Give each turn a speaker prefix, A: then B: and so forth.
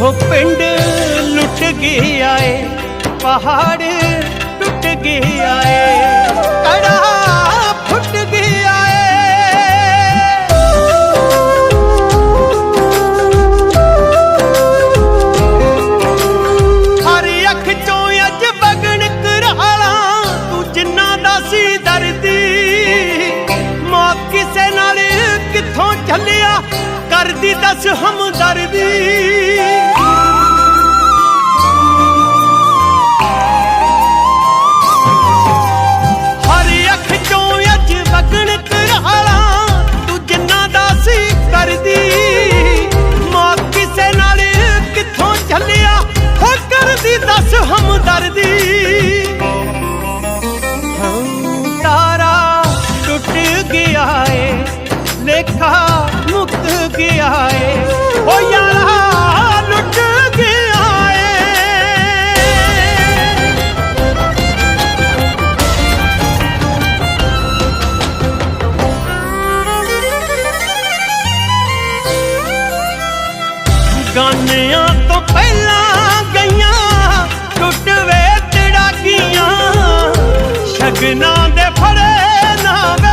A: हो पिंड लुट गया है पहाड़ टूट गया है कड़ा फुट गया है। हर अख चो अज बगन कराला तू जिन्ना दा सी दर्दी मौत किसे नाल किथों झलिया करदी दस हमदर्दी। हमदर्दी तारा टूट गया है लेखा मुक गया है ओ यारा लुट गया है। गानियां तो पहला गईयां टुट वे तड़ाकियां शगना दे फड़े ना वे